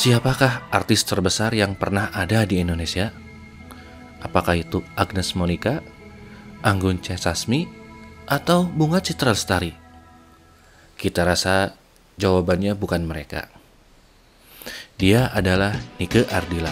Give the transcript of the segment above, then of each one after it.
Siapakah artis terbesar yang pernah ada di Indonesia? Apakah itu Agnes Monica, Anggun C. Sasmi, atau Bunga Citra Lestari? Kita rasa jawabannya bukan mereka. Dia adalah Nike Ardilla.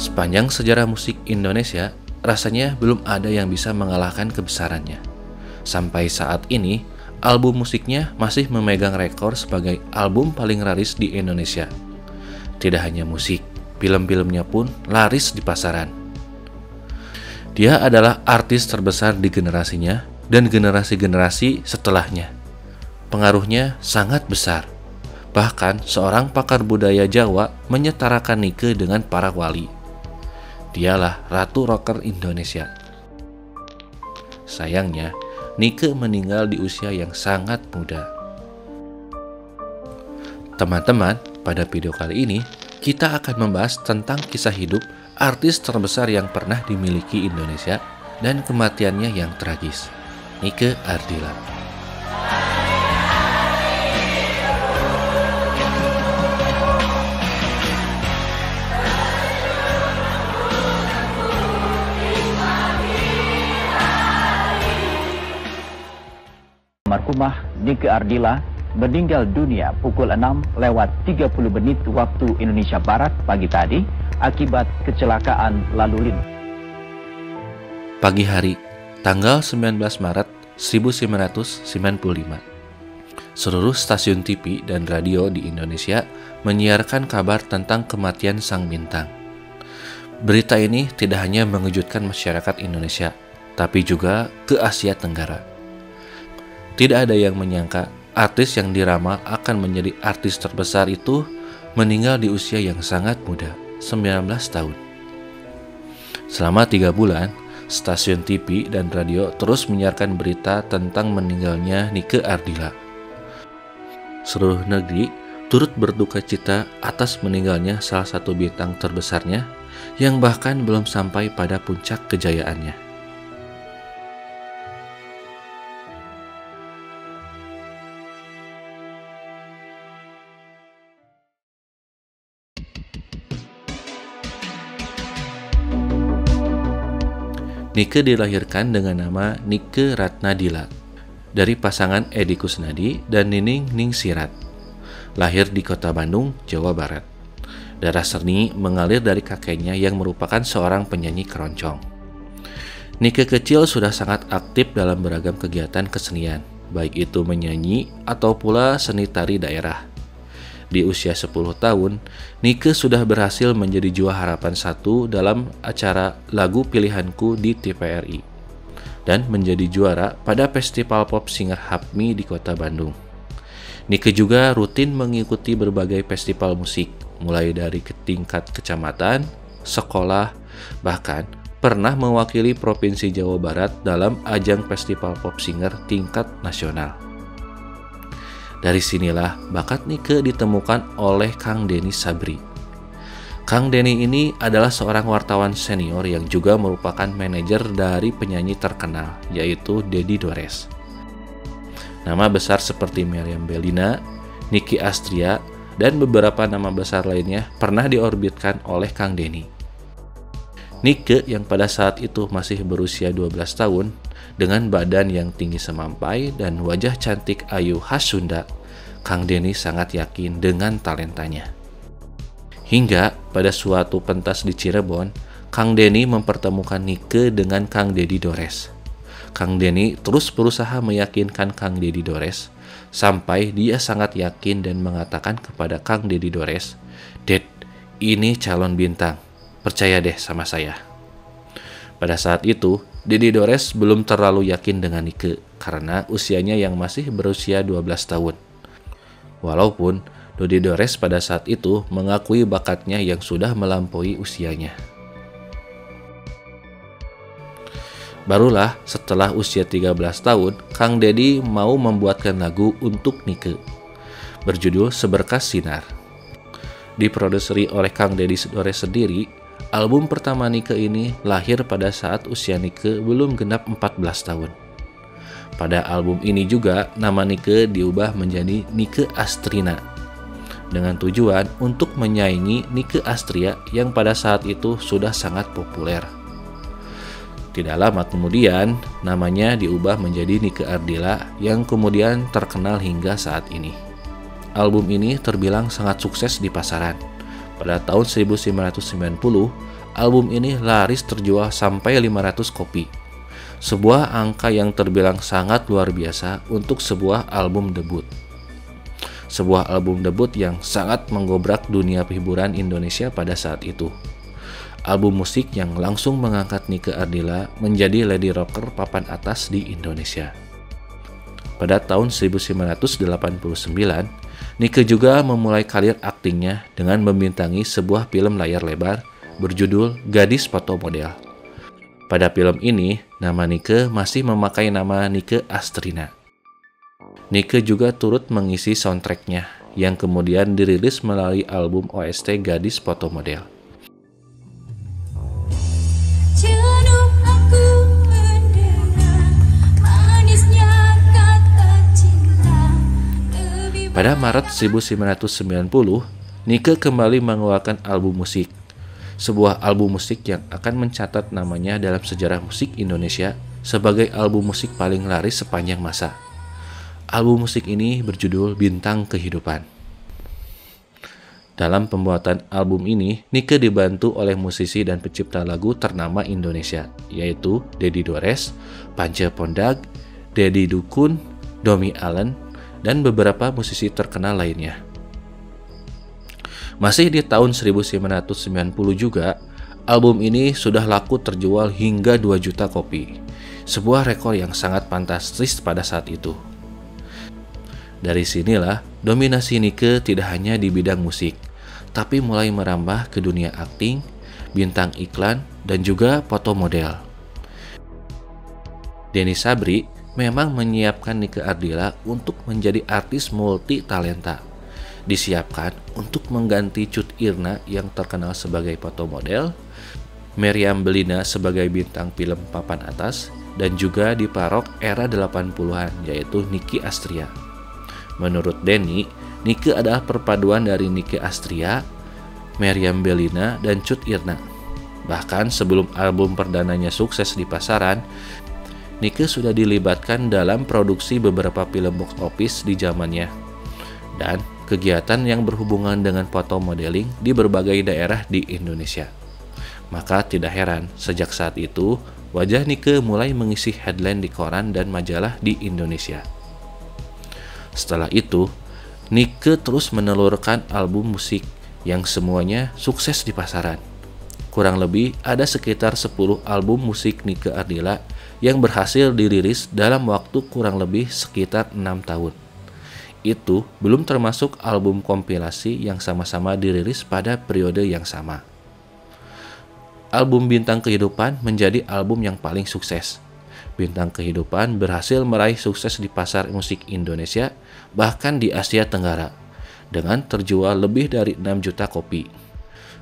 Sepanjang sejarah musik Indonesia, rasanya belum ada yang bisa mengalahkan kebesarannya. Sampai saat ini, album musiknya masih memegang rekor sebagai album paling laris di Indonesia. Tidak hanya musik, film-filmnya pun laris di pasaran. Dia adalah artis terbesar di generasinya dan generasi-generasi setelahnya. Pengaruhnya sangat besar. Bahkan seorang pakar budaya Jawa menyetarakan Nike dengan para wali. Dialah Ratu Rocker Indonesia. Sayangnya, Nike meninggal di usia yang sangat muda. Teman-teman, pada video kali ini kita akan membahas tentang kisah hidup artis terbesar yang pernah dimiliki Indonesia dan kematiannya yang tragis, Nike Ardilla. Almarhumah Nike Ardilla meninggal dunia pukul 6:30 waktu Indonesia Barat pagi tadi akibat kecelakaan lalu lintas. Pagi hari, tanggal 19 Maret 1995. Seluruh stasiun TV dan radio di Indonesia menyiarkan kabar tentang kematian sang bintang. Berita ini tidak hanya mengejutkan masyarakat Indonesia, tapi juga ke Asia Tenggara. Tidak ada yang menyangka artis yang diramal akan menjadi artis terbesar itu meninggal di usia yang sangat muda, 19 tahun. Selama 3 bulan, stasiun TV dan radio terus menyiarkan berita tentang meninggalnya Nike Ardilla. Seluruh negeri turut berduka cita atas meninggalnya salah satu bintang terbesarnya yang bahkan belum sampai pada puncak kejayaannya. Nike dilahirkan dengan nama Nike Ratnadilla dari pasangan Edi Kusnadi dan Nining Ningsirat. Lahir di Kota Bandung, Jawa Barat. Darah seni mengalir dari kakeknya yang merupakan seorang penyanyi keroncong. Nike kecil sudah sangat aktif dalam beragam kegiatan kesenian, baik itu menyanyi atau pula seni tari daerah. Di usia 10 tahun, Nike sudah berhasil menjadi juara harapan 1 dalam acara Lagu Pilihanku di TVRI dan menjadi juara pada Festival Pop Singer HAPMI di Kota Bandung. Nike juga rutin mengikuti berbagai festival musik, mulai dari tingkat kecamatan, sekolah, bahkan pernah mewakili Provinsi Jawa Barat dalam ajang Festival Pop Singer tingkat nasional. Dari sinilah bakat Nike ditemukan oleh Kang Denny Sabri. Kang Denny ini adalah seorang wartawan senior yang juga merupakan manajer dari penyanyi terkenal, yaitu Dedi Dores. Nama besar seperti Meriam Bellina, Nicky Astria, dan beberapa nama besar lainnya pernah diorbitkan oleh Kang Denny. Nike yang pada saat itu masih berusia 12 tahun, dengan badan yang tinggi semampai dan wajah cantik ayu khas Sunda, Kang Denny sangat yakin dengan talentanya. Hingga pada suatu pentas di Cirebon, Kang Denny mempertemukan Nike dengan Kang Dedi Dores. Kang Denny terus berusaha meyakinkan Kang Dedi Dores, sampai dia sangat yakin dan mengatakan kepada Kang Dedi Dores, "Ded, ini calon bintang, percaya deh sama saya." Pada saat itu, Dedi Dores belum terlalu yakin dengan Nike karena usianya yang masih berusia 12 tahun. Walaupun Dedi Dores pada saat itu mengakui bakatnya yang sudah melampaui usianya. Barulah setelah usia 13 tahun, Kang Dedi mau membuatkan lagu untuk Nike, berjudul Seberkas Sinar. Diproduseri oleh Kang Dedi Dores sendiri, album pertama Nike ini lahir pada saat usia Nike belum genap 14 tahun. Pada album ini juga nama Nike diubah menjadi Nike Astrina dengan tujuan untuk menyaingi Nike Astria yang pada saat itu sudah sangat populer. Tidak lama kemudian, namanya diubah menjadi Nike Ardilla yang kemudian terkenal hingga saat ini. Album ini terbilang sangat sukses di pasaran. Pada tahun 1990, album ini laris terjual sampai 500 kopi. Sebuah angka yang terbilang sangat luar biasa untuk sebuah album debut. Sebuah album debut yang sangat menggobrak dunia hiburan Indonesia pada saat itu. Album musik yang langsung mengangkat Nike Ardilla menjadi lady rocker papan atas di Indonesia. Pada tahun 1989, Nike juga memulai karir aktingnya dengan membintangi sebuah film layar lebar berjudul Gadis Foto Model. Pada film ini, nama Nike masih memakai nama Nike Astrina. Nike juga turut mengisi soundtracknya yang kemudian dirilis melalui album OST Gadis Foto Model. Pada Maret 1990, Nike kembali mengeluarkan album musik. Sebuah album musik yang akan mencatat namanya dalam sejarah musik Indonesia sebagai album musik paling laris sepanjang masa. Album musik ini berjudul Bintang Kehidupan. Dalam pembuatan album ini, Nike dibantu oleh musisi dan pencipta lagu ternama Indonesia, yaitu Dedi Dores, Pance Pondag, Dedi Dukun, Domi Allen, dan beberapa musisi terkenal lainnya. Masih di tahun 1990 juga, album ini sudah laku terjual hingga 2 juta kopi. Sebuah rekor yang sangat fantastis pada saat itu. Dari sinilah, dominasi Nike tidak hanya di bidang musik, tapi mulai merambah ke dunia akting, bintang iklan, dan juga foto model. Denny Sabri memang menyiapkan Nike Ardilla untuk menjadi artis multi talenta. Disiapkan untuk mengganti Cut Irna yang terkenal sebagai foto model, Meriam Bellina sebagai bintang film papan atas, dan juga di parok era 80-an yaitu Nicky Astria. Menurut Denny, Nike adalah perpaduan dari Nicky Astria, Meriam Bellina, dan Cut Irna. Bahkan sebelum album perdananya sukses di pasaran, Nike sudah dilibatkan dalam produksi beberapa film box office di zamannya dan kegiatan yang berhubungan dengan foto modeling di berbagai daerah di Indonesia. Maka tidak heran sejak saat itu wajah Nike mulai mengisi headline di koran dan majalah di Indonesia. Setelah itu, Nike terus menelurkan album musik yang semuanya sukses di pasaran. Kurang lebih ada sekitar 10 album musik Nike Ardilla yang berhasil dirilis dalam waktu kurang lebih sekitar 6 tahun. Itu belum termasuk album kompilasi yang sama-sama dirilis pada periode yang sama. Album Bintang Kehidupan menjadi album yang paling sukses. Bintang Kehidupan berhasil meraih sukses di pasar musik Indonesia, bahkan di Asia Tenggara, dengan terjual lebih dari 6 juta kopi,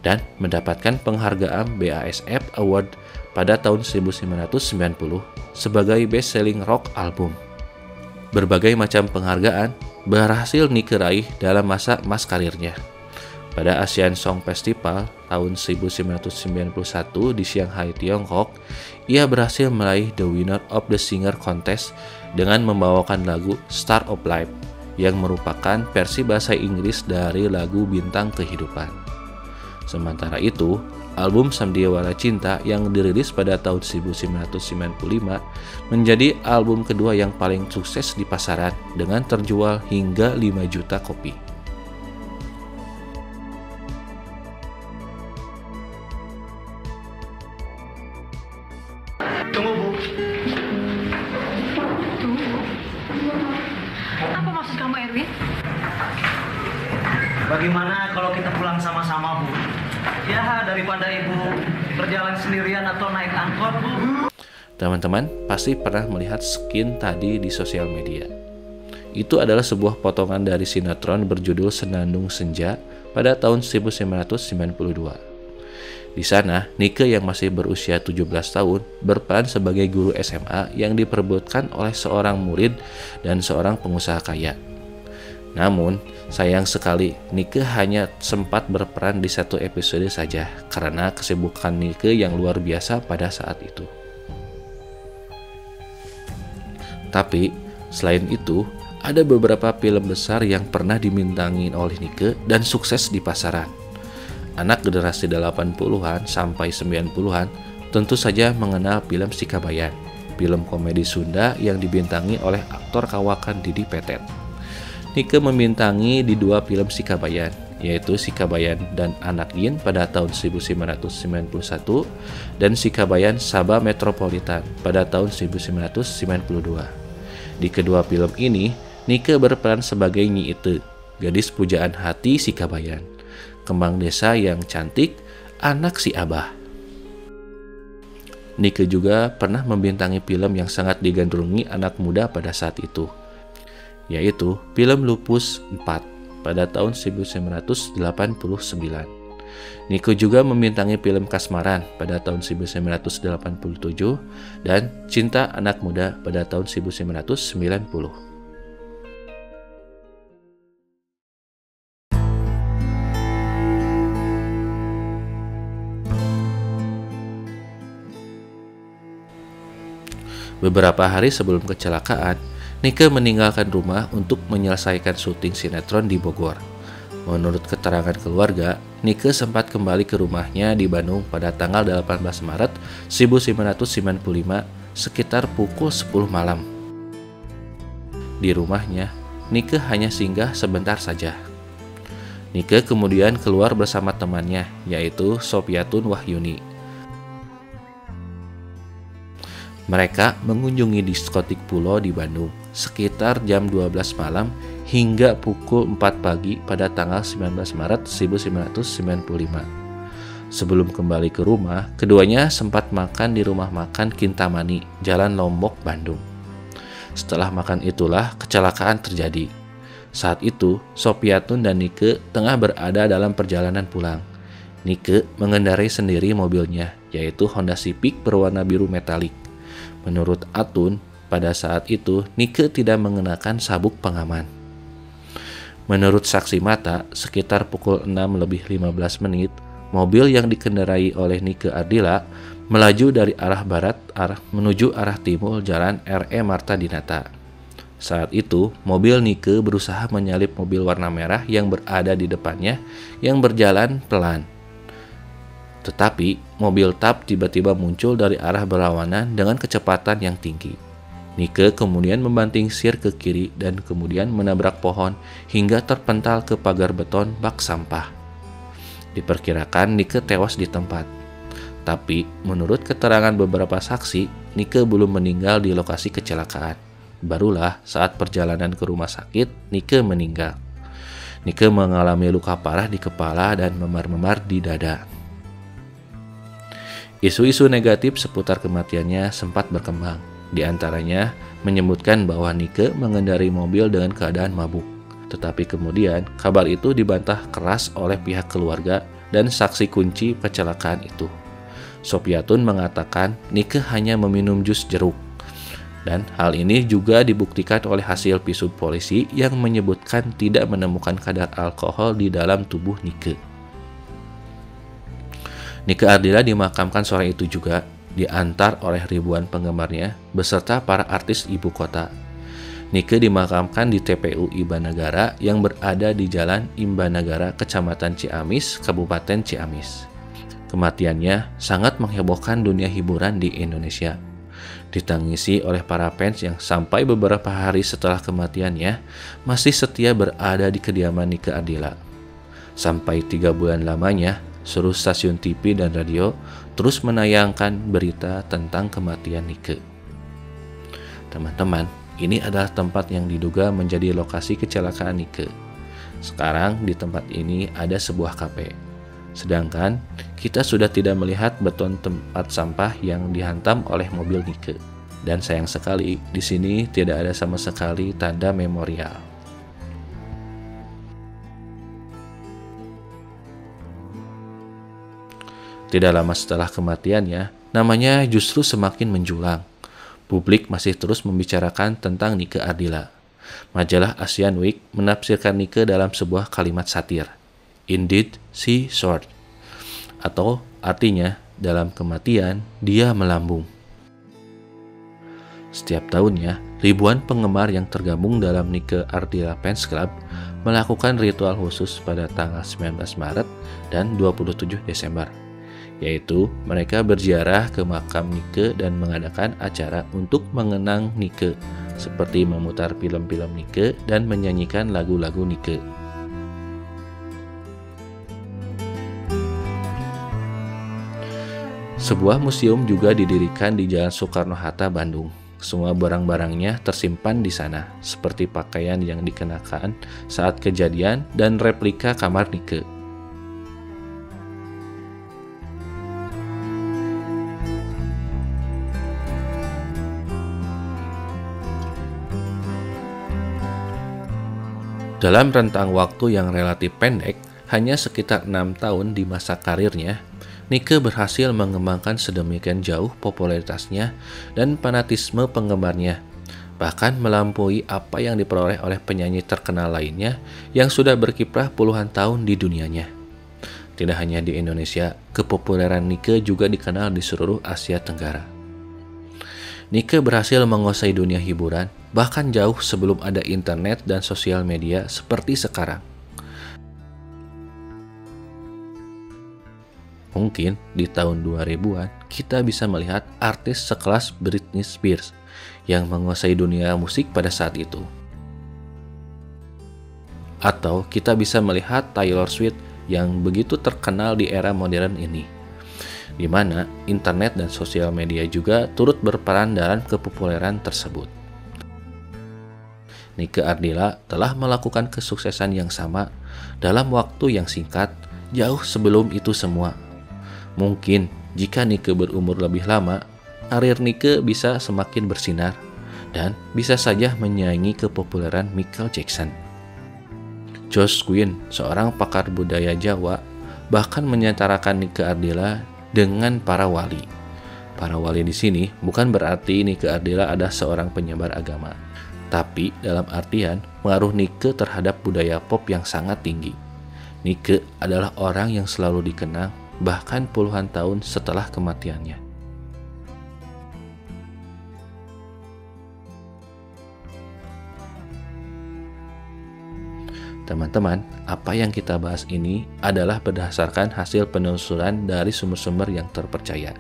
dan mendapatkan penghargaan BASF Award pada tahun 1990 sebagai Best Selling Rock Album. Berbagai macam penghargaan berhasil Nike raih dalam masa emas karirnya. Pada Asian Song Festival tahun 1991 di Shanghai, Tiongkok, ia berhasil meraih The Winner of the Singer Contest dengan membawakan lagu Star of Life yang merupakan versi bahasa Inggris dari lagu Bintang Kehidupan. Sementara itu, album Sandiwara Cinta yang dirilis pada tahun 1995 menjadi album kedua yang paling sukses di pasaran dengan terjual hingga 5 juta kopi. Tunggu, Bu. Tunggu. Apa maksud kamu, Erwin? Bagaimana kalau kita pulang sama-sama, Bu? Ya, daripada Ibu berjalan sendirian atau naik angkot, Bu. Teman-teman pasti pernah melihat skin tadi di sosial media. Itu adalah sebuah potongan dari sinetron berjudul Senandung Senja pada tahun 1992. Di sana, Nike yang masih berusia 17 tahun berperan sebagai guru SMA yang diperebutkan oleh seorang murid dan seorang pengusaha kaya. Namun, sayang sekali Nike hanya sempat berperan di satu episode saja karena kesibukan Nike yang luar biasa pada saat itu. Tapi, selain itu, ada beberapa film besar yang pernah dibintangi oleh Nike dan sukses di pasaran. Anak generasi 80-an sampai 90-an tentu saja mengenal film Si Kabayan, film komedi Sunda yang dibintangi oleh aktor kawakan Didi Petet. Nike membintangi di 2 film Si Kabayan, yaitu Si Kabayan dan Anak Yin pada tahun 1991 dan Si Kabayan Sabah Metropolitan pada tahun 1992. Di kedua film ini, Nike berperan sebagai Nyi Ite, gadis pujaan hati Si Kabayan, kembang desa yang cantik, anak si Abah. Nike juga pernah membintangi film yang sangat digandrungi anak muda pada saat itu, yaitu film Lupus 4 pada tahun 1989. Nike juga membintangi film Kasmaran pada tahun 1987 dan Cinta Anak Muda pada tahun 1990. Beberapa hari sebelum kecelakaan, Nike meninggalkan rumah untuk menyelesaikan syuting sinetron di Bogor. Menurut keterangan keluarga, Nike sempat kembali ke rumahnya di Bandung pada tanggal 18 Maret 1995 sekitar pukul 10 malam. Di rumahnya, Nike hanya singgah sebentar saja. Nike kemudian keluar bersama temannya, yaitu Sopiatun Wahyuni. Mereka mengunjungi diskotik Pulo di Bandung sekitar jam 12 malam hingga pukul 4 pagi pada tanggal 19 Maret 1995. Sebelum kembali ke rumah, keduanya sempat makan di rumah makan Kintamani, Jalan Lombok, Bandung. Setelah makan itulah kecelakaan terjadi. Saat itu, Sopiatun dan Nike tengah berada dalam perjalanan pulang. Nike mengendarai sendiri mobilnya, yaitu Honda Civic berwarna biru metalik. Menurut Atun, pada saat itu Nike tidak mengenakan sabuk pengaman. Menurut saksi mata, sekitar pukul 6:15 mobil yang dikendarai oleh Nike Ardila melaju dari arah barat menuju arah timur Jalan R.E. Marta Dinata. Saat itu, mobil Nike berusaha menyalip mobil warna merah yang berada di depannya yang berjalan pelan. Tetapi, mobil TAP tiba-tiba muncul dari arah berlawanan dengan kecepatan yang tinggi. Nike kemudian membanting setir ke kiri dan kemudian menabrak pohon hingga terpental ke pagar beton bak sampah. Diperkirakan Nike tewas di tempat. Tapi, menurut keterangan beberapa saksi, Nike belum meninggal di lokasi kecelakaan. Barulah saat perjalanan ke rumah sakit, Nike meninggal. Nike mengalami luka parah di kepala dan memar-memar di dada. Isu-isu negatif seputar kematiannya sempat berkembang. Di antaranya menyebutkan bahwa Nike mengendarai mobil dengan keadaan mabuk. Tetapi kemudian kabar itu dibantah keras oleh pihak keluarga dan saksi kunci kecelakaan itu. Sopiatun mengatakan Nike hanya meminum jus jeruk. Dan hal ini juga dibuktikan oleh hasil visum polisi yang menyebutkan tidak menemukan kadar alkohol di dalam tubuh Nike. Nike Ardila dimakamkan sore itu juga, diantar oleh ribuan penggemarnya beserta para artis ibu kota. Nike dimakamkan di TPU Imbanagara yang berada di Jalan Imbanagara, Kecamatan Ciamis, Kabupaten Ciamis. Kematiannya sangat menghebohkan dunia hiburan di Indonesia. Ditangisi oleh para fans yang sampai beberapa hari setelah kematiannya masih setia berada di kediaman Nike Ardila. Sampai 3 bulan lamanya, seluruh stasiun TV dan radio terus menayangkan berita tentang kematian Nike. Teman-teman, ini adalah tempat yang diduga menjadi lokasi kecelakaan Nike. Sekarang di tempat ini ada sebuah kafe. Sedangkan kita sudah tidak melihat beton tempat sampah yang dihantam oleh mobil Nike. Dan sayang sekali, di sini tidak ada sama sekali tanda memorial. Tidak lama setelah kematiannya, namanya justru semakin menjulang. Publik masih terus membicarakan tentang Nike Ardila. Majalah Asian Week menafsirkan Nike dalam sebuah kalimat satir, "Indeed, she soared," atau artinya, dalam kematian, dia melambung. Setiap tahunnya, ribuan penggemar yang tergabung dalam Nike Ardila Fans Club melakukan ritual khusus pada tanggal 19 Maret dan 27 Desember, yaitu mereka berziarah ke makam Nike dan mengadakan acara untuk mengenang Nike, seperti memutar film-film Nike dan menyanyikan lagu-lagu Nike. Sebuah museum juga didirikan di Jalan Soekarno-Hatta, Bandung. Semua barang-barangnya tersimpan di sana, seperti pakaian yang dikenakan saat kejadian dan replika kamar Nike. Dalam rentang waktu yang relatif pendek, hanya sekitar 6 tahun di masa karirnya, Nike berhasil mengembangkan sedemikian jauh popularitasnya dan fanatisme penggemarnya, bahkan melampaui apa yang diperoleh oleh penyanyi terkenal lainnya yang sudah berkiprah puluhan tahun di dunianya. Tidak hanya di Indonesia, kepopuleran Nike juga dikenal di seluruh Asia Tenggara. Nike berhasil menguasai dunia hiburan, bahkan jauh sebelum ada internet dan sosial media seperti sekarang. Mungkin di tahun 2000-an kita bisa melihat artis sekelas Britney Spears yang menguasai dunia musik pada saat itu. Atau kita bisa melihat Taylor Swift yang begitu terkenal di era modern ini, di mana internet dan sosial media juga turut berperan dalam kepopuleran tersebut. Nike Ardila telah melakukan kesuksesan yang sama dalam waktu yang singkat, jauh sebelum itu semua. Mungkin jika Nike berumur lebih lama, karir Nike bisa semakin bersinar dan bisa saja menyaingi kepopuleran Michael Jackson. Josh Quinn, seorang pakar budaya Jawa, bahkan menyetarakan Nike Ardila dengan para wali. Para wali di sini bukan berarti Nike Ardila adalah seorang penyebar agama, tapi dalam artian pengaruh Nike terhadap budaya pop yang sangat tinggi. Nike adalah orang yang selalu dikenang bahkan puluhan tahun setelah kematiannya. Teman-teman, apa yang kita bahas ini adalah berdasarkan hasil penelusuran dari sumber-sumber yang terpercaya.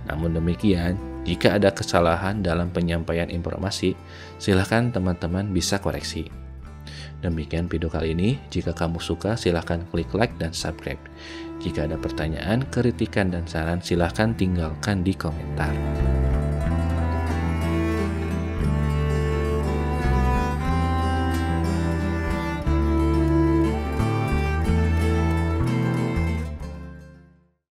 Namun demikian, jika ada kesalahan dalam penyampaian informasi, silakan teman-teman bisa koreksi. Demikian video kali ini. Jika kamu suka, silakan klik like dan subscribe. Jika ada pertanyaan, kritikan, dan saran, silakan tinggalkan di komentar.